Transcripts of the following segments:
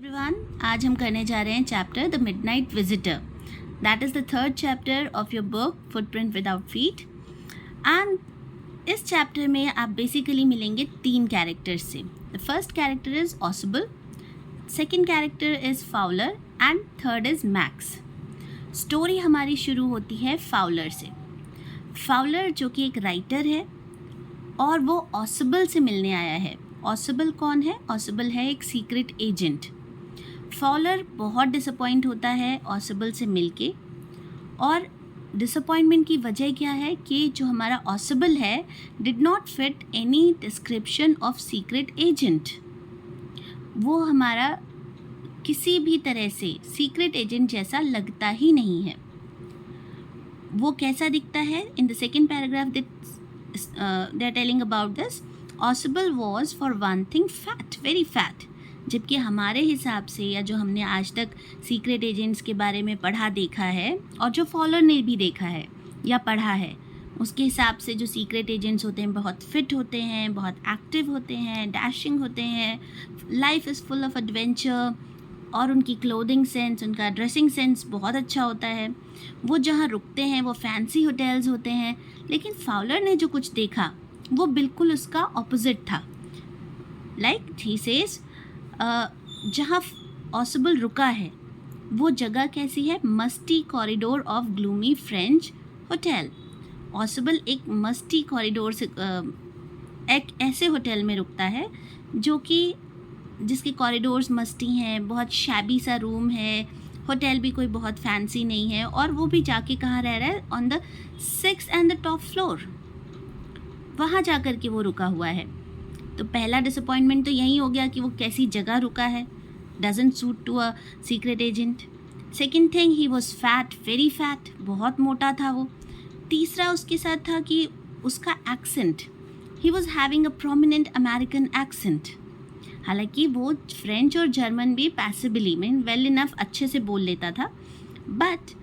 Everyone, आज हम करने जा रहे हैं chapter the midnight visitor. That is the third chapter of your book footprint without feet. And इस चैप्टर में आप बेसिकली मिलेंगे 3 कैरेक्टर्स से. The first character is ऑसिबल, second character is Fowler and third is max. Story हमारी शुरू होती है Fowler से. फाउलर जो कि एक राइटर है और वो ऑसिबल से मिलने आया है. ऑसिबल कौन है? ऑसिबल है एक सीक्रेट एजेंट. फॉलर बहुत डिसअपॉइंट होता है ऑसिबल से मिलके, और डिसअपॉइंटमेंट की वजह क्या है कि जो हमारा ऑसिबल है did not fit any description of secret agent. वो हमारा किसी भी तरह से सीक्रेट एजेंट जैसा लगता ही नहीं है. वो कैसा दिखता है? In the second paragraph they are telling about this. Ausable was for one thing fat, very fat. जबकि हमारे हिसाब से, या जो हमने आज तक सीक्रेट एजेंट्स के बारे में पढ़ा देखा है और जो फॉलोअर ने भी देखा है या पढ़ा है, उसके हिसाब से जो सीक्रेट एजेंट्स होते हैं बहुत फिट होते हैं, बहुत एक्टिव होते हैं, डैशिंग होते हैं, life is full of adventure, और उनकी क्लोथिंग सेंस, उनका ड्रेसिंग सेंस बहुत अच्छा होता है. वो जहाँ रुकते हैं वो फैंसी होटल्स होते हैं. लेकिन फाउलर ने जो कुछ देखा वो बिल्कुल उसका ऑपोजिट था. लाइक ही सेज, जहाँ ऑसिबल रुका है वो जगह कैसी है? Musty corridor of gloomy French hotel. ऑसिबल एक मस्टी कॉरिडोर से एक ऐसे होटल में रुकता है जो कि जिसके कॉरिडोर्स मस्टी हैं, बहुत शैबी सा रूम है, होटल भी कोई बहुत फैंसी नहीं है, और वो भी जाके कहाँ रह रहा है? On the 6th and the top floor. वहाँ जा कर के वो रुका हुआ है. तो पहला डिसअपॉइंटमेंट तो यही हो गया कि वो कैसी जगह रुका है, doesn't suit to a secret agent. Second thing, he was fat, very fat, बहुत मोटा था वो. तीसरा उसके साथ था कि उसका accent, he was having a prominent American accent. हालांकि वो फ्रेंच और जर्मन भी पैसिबली मीन वेल इनफ अच्छे से बोल लेता था, but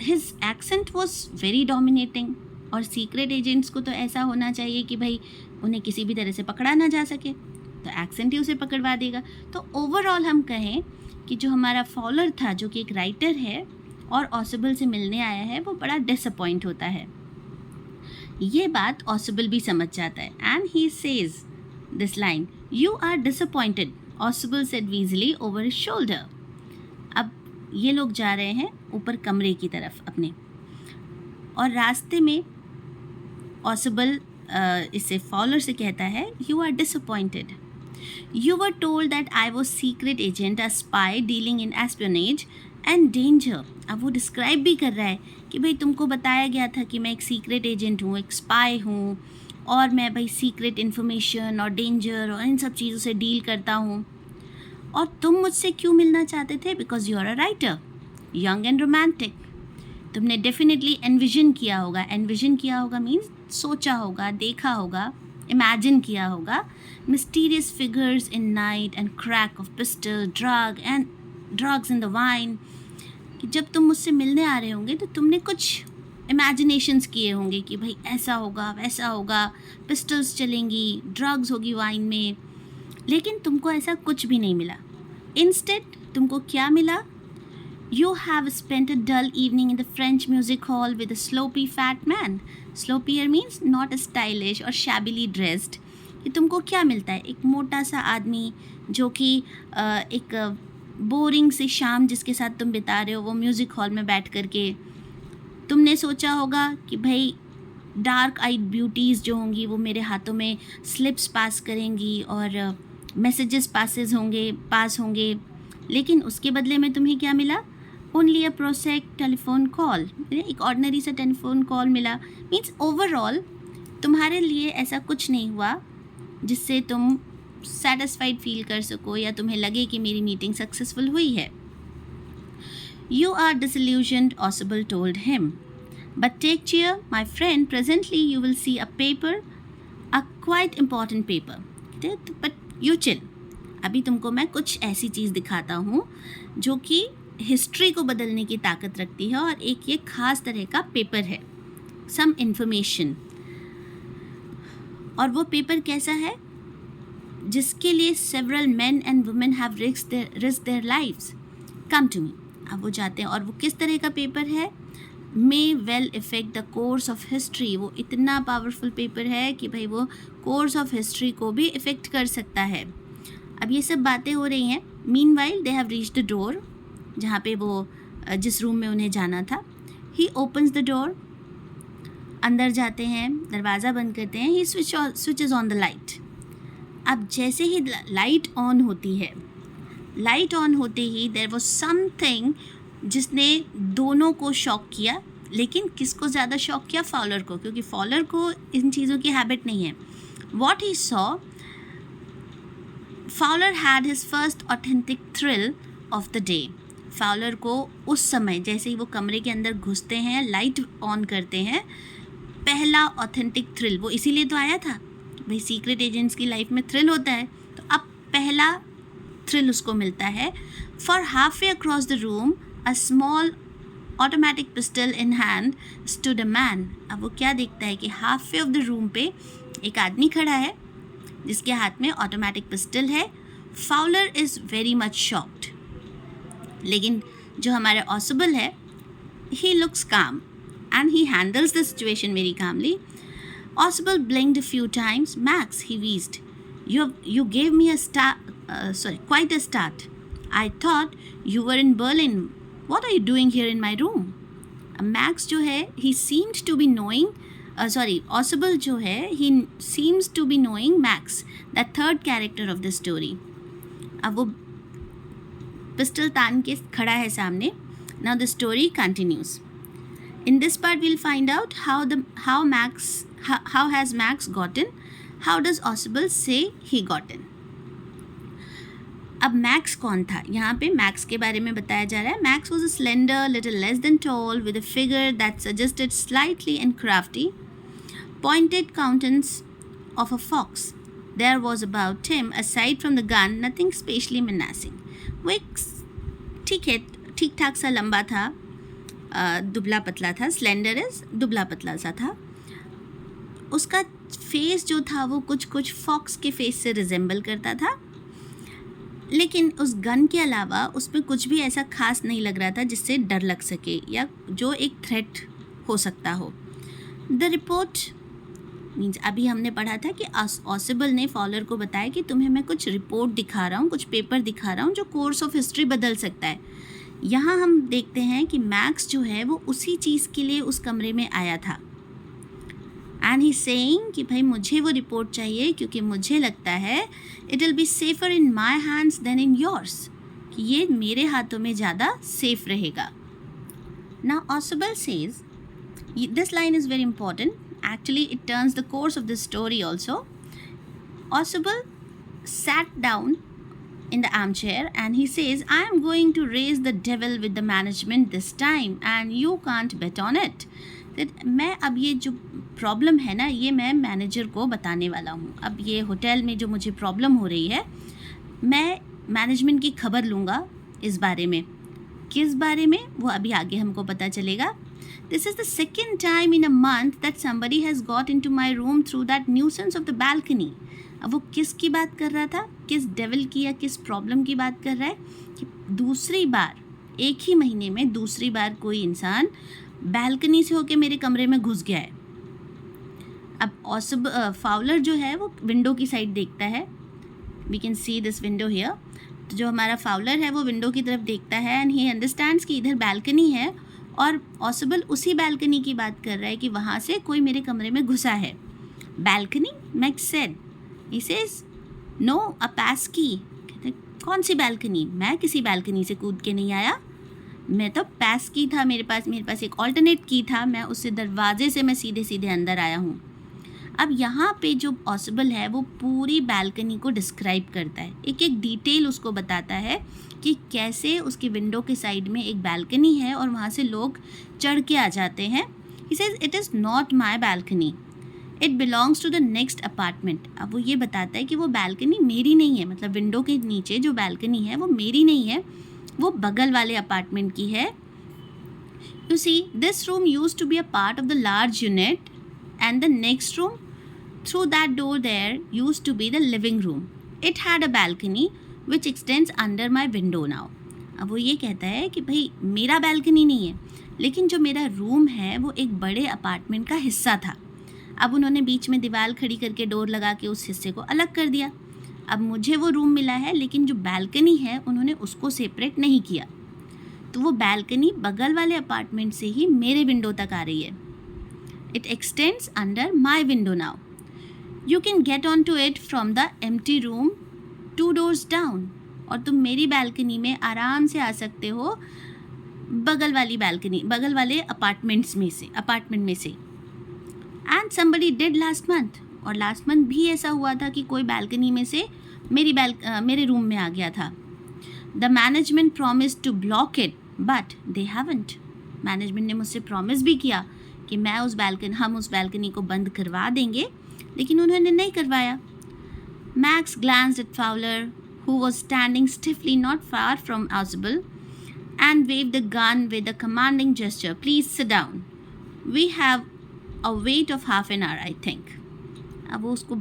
his accent was very dominating. और सीक्रेट एजेंट्स को तो ऐसा होना चाहिए कि भाई उन्हें किसी भी तरह से पकड़ा ना जा सके, तो एक्सेंट ही उसे पकड़वा देगा. तो ओवरऑल हम कहें कि जो हमारा फॉलोअर था, जो कि एक राइटर है और ऑसिबल से मिलने आया है, वो बड़ा डिसअपॉइंट होता है. ये बात ऑसिबल भी समझ जाता है. And he says this line, you are disappointed, Ausable said wheezily over his shoulder. अब ये लोग जा रहे हैं ऊपर कमरे की तरफ अपने, और रास्ते में ऑसिबल इससे फॉलोअर से कहता है, you are disappointed. You were told that I was secret agent, a spy dealing in espionage and danger. अब वो डिस्क्राइब भी कर रहा है कि भाई तुमको बताया गया था कि मैं एक सीक्रेट एजेंट हूँ, एक स्पाई हूँ, और मैं भाई सीक्रेट इन्फॉर्मेशन और डेंजर और इन सब चीज़ों से डील करता हूँ. और तुम मुझसे क्यों मिलना चाहते थे? Because you are a writer, young and romantic. तुमने डेफिनेटली एनविजन किया होगा. एनविजन किया होगा मीन्स सोचा होगा, देखा होगा, इमेजिन किया होगा. Mysterious figures in night and crack of pistol, drugs in the wine. कि जब तुम मुझसे मिलने आ रहे होंगे तो तुमने कुछ इमेजिनेशंस किए होंगे कि भाई ऐसा होगा, वैसा होगा, पिस्टल्स चलेंगी, ड्रग्स होगी वाइन में. लेकिन तुमको ऐसा कुछ भी नहीं मिला. इंस्टेड तुमको क्या मिला? You have spent a dull evening in the French music hall with a sloppy fat man. Sloppy here means not stylish or shabbily dressed. कि तुमको क्या मिलता है? एक मोटा सा आदमी जो कि एक बोरिंग सी शाम जिसके साथ तुम बिता रहे हो वो म्यूज़िक हॉल में बैठ कर के. तुमने सोचा होगा कि भाई डार्क आइड ब्यूटीज़ जो होंगी वो मेरे हाथों में स्लिप्स पास करेंगी और मैसेजेस पास होंगे. लेकिन उसके बदले में तुम्हें क्या मिला? Only a prosaic telephone call. एक ऑर्डिनरी सा टेलीफोन कॉल मिला. मीन्स ओवरऑल तुम्हारे लिए ऐसा कुछ नहीं हुआ जिससे तुम सेटिस्फाइड फील कर सको या तुम्हें लगे कि मेरी मीटिंग सक्सेसफुल हुई है. You are disillusioned, Ossible told him, but take chair my friend, presently you will see a paper, a quite important paper. But you chill, अभी तुमको मैं कुछ ऐसी चीज़ दिखाता हूँ जो कि हिस्ट्री को बदलने की ताकत रखती है, और एक ये ख़ास तरह का पेपर है, सम इन्फॉर्मेशन. और वो पेपर कैसा है? जिसके लिए several men and women have risk their lives, come to me. अब वो जाते हैं, और वो किस तरह का पेपर है, मे well effect the course of history. वो इतना पावरफुल पेपर है कि भाई वो कोर्स ऑफ हिस्ट्री को भी इफेक्ट कर सकता है। अब ये सब बातें हो रही हैं। Meanwhile they have reached the door, जहाँ पे वो जिस रूम में उन्हें जाना था। ही ओपन्स द डोर, अंदर जाते हैं, दरवाज़ा बंद करते हैं। ही स्विचेस ऑन द लाइट। अब जैसे ही लाइट ऑन होती है, लाइट ऑन होते ही देयर वाज समथिंग जिसने दोनों को शॉक किया। लेकिन किसको ज़्यादा शॉक किया? फॉलर को, क्योंकि फॉलर को इन चीज़ों की हैबिट नहीं है। What he saw, Fowler had his first authentic thrill of the day. Fowler को उस समय, जैसे ही वो कमरे के अंदर घुसते हैं, लाइट ऑन करते हैं, पहला ऑथेंटिक थ्रिल, वो इसीलिए तो आया था भाई, सीक्रेट एजेंट्स की लाइफ में थ्रिल होता है, तो अब पहला थ्रिल उसको मिलता है। For half way across the room a small automatic pistol in hand stood a man. अब वो क्या देखता है कि half way of the room पे एक आदमी खड़ा है जिसके हाथ में ऑटोमेटिक पिस्टल है। Fowler is very much shocked, लेकिन जो हमारे ऑसिबल है, ही लुक्स काम and he handles the situation very calmly. Oswald blinked a few times. Max, he wheezed. You gave me quite a start. I thought you were in Berlin. What are you doing here in my room? Max जो है, he seemed to be knowing. Oswald जो है, he seems to be knowing Max, the third character of the story. अब वो pistol तान के खड़ा है सामने. Now the story continues. In this part, we'll find out how has Max gotten, how does Oswald say he gotten. अब max कौन था? यहाँ पे मैक्स के बारे में बताया जा रहा है. Max was a slender, little less than tall, with a figure that suggested slightly and crafty, pointed countenance of a fox. There was about him, aside from the gun, nothing specially menacing. वो एक ठीक ठाक सा लंबा था, दुबला पतला था. स्लेंडर इज दुबला पतला सा था. उसका फेस जो था वो कुछ फॉक्स के फेस से रिजेंबल करता था, लेकिन उस गन के अलावा उसमें कुछ भी ऐसा खास नहीं लग रहा था जिससे डर लग सके या जो एक थ्रेट हो सकता हो. द रिपोर्ट मीन्स अभी हमने पढ़ा था कि ऑसिबल ने फॉलर को बताया कि तुम्हें मैं कुछ रिपोर्ट दिखा रहा हूँ, कुछ पेपर दिखा रहा हूँ जो कोर्स ऑफ हिस्ट्री बदल सकता है. यहाँ हम देखते हैं कि मैक्स जो है वो उसी चीज़ के लिए उस कमरे में आया था. एंड ही सेइंग कि भाई मुझे वो रिपोर्ट चाहिए क्योंकि मुझे लगता है it will be safer in my hands than in yours, कि ये मेरे हाथों में ज़्यादा सेफ रहेगा. Now Ausable says, this line is very important. Actually it turns the course of the story also. Ausable sat down in the armchair and he says, I am going to raise the devil with the management this time and you can't bet on it. that मैं अब ये जो problem है ना, ये मैं manager को बताने वाला हूँ. अब ये होटल में जो मुझे प्रॉब्लम हो रही है, मैं मैनेजमेंट की खबर लूँगा इस बारे में. किस बारे में, वो अभी आगे हमको पता चलेगा. This is the second time in a month that somebody has got into my room through that nuisance of the balcony. अब वो किस की बात कर रहा था, किस डेविल की या किस प्रॉब्लम की बात कर रहा है कि दूसरी बार, एक ही महीने में दूसरी बार कोई इंसान बैल्कनी से होके मेरे कमरे में घुस गया है. अब फाउलर जो है वो विंडो की साइड देखता है. We can see this window here. तो जो हमारा फाउलर है वो विंडो की तरफ देखता है एंड ही अंडरस्टैंड्स कि इधर बैल्कनी है और ऑसिबल उसी बैल्कनी की बात कर रहा है कि वहाँ से कोई मेरे कमरे में घुसा है. Balcony, Max said. He says no, a pass key. कहते कौन सी बैल्कनी? मैं किसी बैल्कनी से कूद के नहीं आया, मैं तो पास की था, मेरे पास एक ऑल्टरनेट की था, मैं उससे दरवाजे से मैं सीधे अंदर आया हूँ. अब यहाँ पे जो पॉसिबल है वो पूरी बैल्कनी को डिस्क्राइब करता है, एक एक डिटेल उसको बताता है कि कैसे उसकी विंडो के साइड में एक बैल्कनी है और वहाँ से लोग चढ़ के आ जाते हैं. He says it is not my balcony, it belongs to the next apartment. अब वो ये बताता है कि वो बैल्कनी मेरी नहीं है, मतलब विंडो के नीचे जो बैल्कनी है वो मेरी नहीं है, वो बगल वाले अपार्टमेंट की है. You see, this room used to be a part of the large unit and the next room through that door there used to be the living room. It had a balcony which x tends under my window now. अब वो ये कहता है कि भाई मेरा balcony नहीं है, लेकिन जो मेरा रूम है वो एक बड़े अपार्टमेंट का हिस्सा था। अब उन्होंने बीच में दीवार खड़ी करके डोर लगा के उस हिस्से को अलग कर दिया। अब मुझे वो रूम मिला है, लेकिन जो बैल्कनी है उन्होंने उसको सेपरेट नहीं किया, तो वो बैल्कनी बगल वाले अपार्टमेंट से ही मेरे विंडो तक आ रही है। It extends under my window now. You can get on to it from the empty room 2 doors down. और तुम मेरी बैल्कनी में आराम से आ सकते हो बगल वाले अपार्टमेंट में से। And somebody did last month, और लास्ट मंथ भी ऐसा हुआ था कि कोई बैल्कनी में से मेरे रूम में आ गया था। The management promise to block it but they haven't. Management ने मुझसे प्रॉमिस भी किया कि हम उस बैल्कनी को बंद करवा देंगे, लेकिन उन्होंने नहीं करवाया। Max glanced at Fowler, who was standing stiffly not far from Ausable, and waved the gun with a commanding gesture. Please sit down. We have a wait of half an hour, I think. अब वो उसको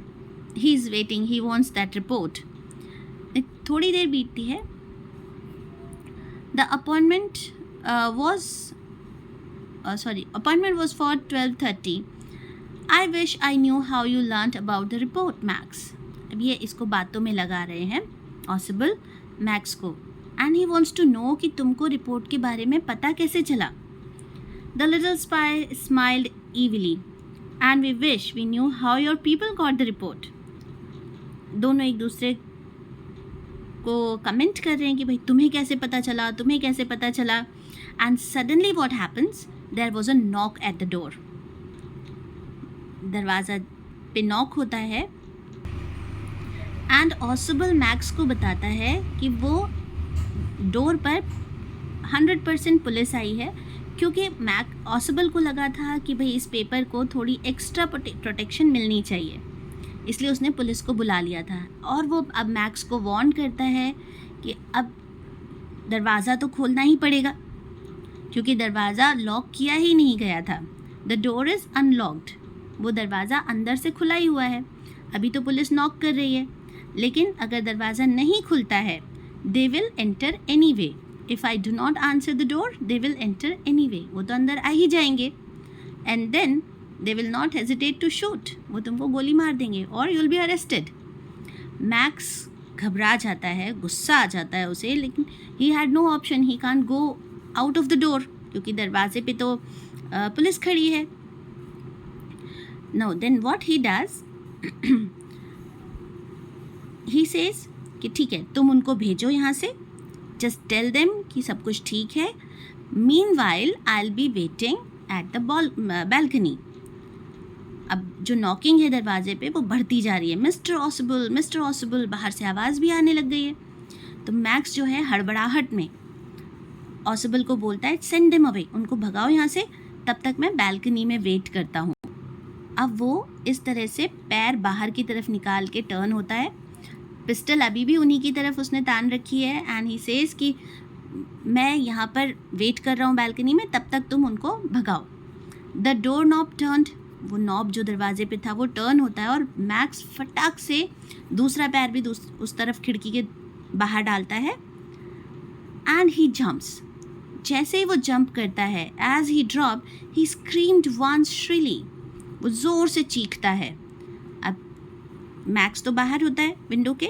he is waiting, he wants that report. थोड़ी देर बीतती है। The appointment was for 12:30. I wish I knew how you learnt about the report, Max. अब ये इसको बातों में लगा रहे हैं ऑसिबल मैक्स को, and he wants to know कि तुमको रिपोर्ट के बारे में पता कैसे चला। The little spy smiled evilly, and we wish we knew how your people got the report. दोनों एक दूसरे को कमेंट कर रहे हैं कि भाई तुम्हें कैसे पता चला। And suddenly what happens, there was a knock at the door. दरवाज़ा पे नॉक होता है, एंड ऑसिबल मैक्स को बताता है कि वो डोर पर 100% पुलिस आई है, क्योंकि ऑसिबल को लगा था कि भाई इस पेपर को थोड़ी एक्स्ट्रा प्रोटेक्शन मिलनी चाहिए, इसलिए उसने पुलिस को बुला लिया था। और वो अब मैक्स को वार्न करता है कि अब दरवाज़ा तो खोलना ही पड़ेगा, क्योंकि दरवाज़ा लॉक किया ही नहीं गया था। द डोर इज़ अनलॉक्ड, वो दरवाज़ा अंदर से खुला ही हुआ है। अभी तो पुलिस नॉक कर रही है, लेकिन अगर दरवाज़ा नहीं खुलता है, they will enter anyway. If I do not answer the door, they will enter anyway. वो तो अंदर आ ही जाएंगे, and then they will not hesitate to shoot, वो तुमको गोली मार देंगे और you will be arrested. Max घबरा जाता है, गुस्सा आ जाता है उसे, लेकिन he had no option, he can't go out of the door, क्योंकि दरवाजे पे तो पुलिस खड़ी है। No then what he does, he says कि ठीक है, तुम उनको भेजो यहाँ से, जस्ट टेल देम कि सब कुछ ठीक है। Meanwhile I will be waiting at the balcony. अब जो नॉकिंग है दरवाजे पे वो बढ़ती जा रही है। मिस्टर ऑसिबल, बाहर से आवाज़ भी आने लग गई है। तो मैक्स जो है हड़बड़ाहट में ऑसिबल को बोलता है सेंड देम अवे, उनको भगाओ यहाँ से, तब तक मैं बैल्कनी में वेट करता हूँ। अब वो इस तरह से पैर बाहर की तरफ निकाल के टर्न होता है, पिस्टल अभी भी उन्हीं की तरफ उसने तान रखी है, एंड ही सेज कि मैं यहाँ पर वेट कर रहा हूँ बैल्कनी में, तब तक तुम उनको भगाओ। द डोर नॉब टर्न्ड, वो नॉब जो दरवाजे पे था वो टर्न होता है, और मैक्स फटाक से दूसरा पैर भी उस तरफ खिड़की के बाहर डालता है, एंड ही जंप्स। जैसे ही वो जंप करता है, as he drop he screamed once shrilly, वो ज़ोर से चीखता है। अब मैक्स तो बाहर होता है विंडो के,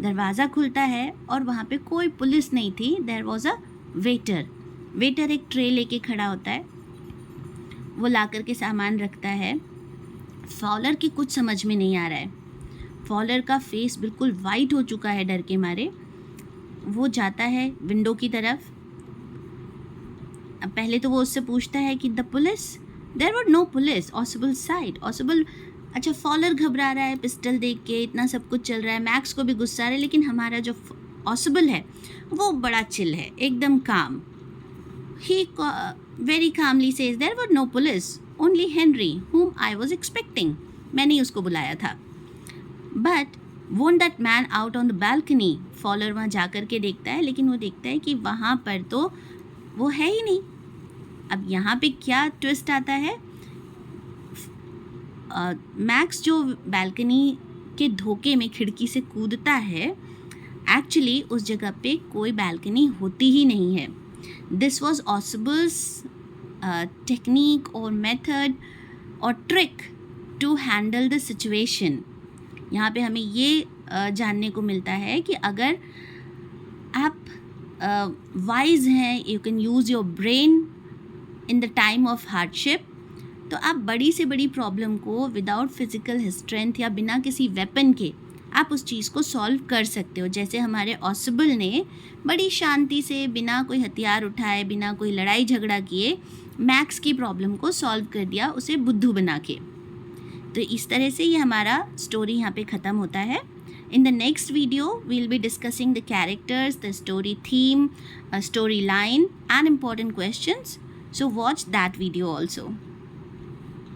दरवाज़ा खुलता है और वहाँ पे कोई पुलिस नहीं थी। देयर वॉज अ वेटर एक ट्रे लेके खड़ा होता है, वो ला कर के सामान रखता है। फॉलर की कुछ समझ में नहीं आ रहा है, फॉलर का फेस बिल्कुल वाइट हो चुका है डर के मारे। वो जाता है विंडो की तरफ। अब पहले तो वो उससे पूछता है कि the police, there were no police Ossible side. Ossible, अच्छा फॉलर घबरा रहा है पिस्टल देख के, इतना सब कुछ चल रहा है, मैक्स को भी गुस्सा आ रहा है, लेकिन हमारा जो ऑसिबल है वो बड़ा चिल है, एकदम calm. He very calmly says there were no police, only Henry whom I was expecting, मैंने ही उसको बुलाया था। But won't that man out on the balcony, Fowler वहाँ जा कर के देखता है, लेकिन वो देखता है कि वहाँ पर तो वो है ही नहीं। अब यहाँ पे क्या ट्विस्ट आता है, मैक्स जो बैल्कनी के धोखे में खिड़की से कूदता है, एक्चुअली उस जगह पे कोई बैल्कनी होती ही नहीं है. दिस वॉज ऑसिबल्स टेक्निक और मेथड और trick to handle the situation. यहाँ पे हमें ये जानने को मिलता है कि अगर आप वाइज हैं, you can use your brain in the time of hardship, तो आप बड़ी से बड़ी प्रॉब्लम को विदाउट फिजिकल स्ट्रेंथ या बिना किसी वेपन के आप उस चीज़ को सॉल्व कर सकते हो. जैसे हमारे ऑसिबल ने बड़ी शांति से बिना कोई हथियार उठाए, बिना कोई लड़ाई झगड़ा किए मैक्स की प्रॉब्लम को सॉल्व कर दिया, उसे बुद्धू बना के. तो इस तरह से ये हमारा स्टोरी यहाँ पे ख़त्म होता है. In the next video, we'll be discussing the characters, the story theme, a storyline and important questions. So watch that video also.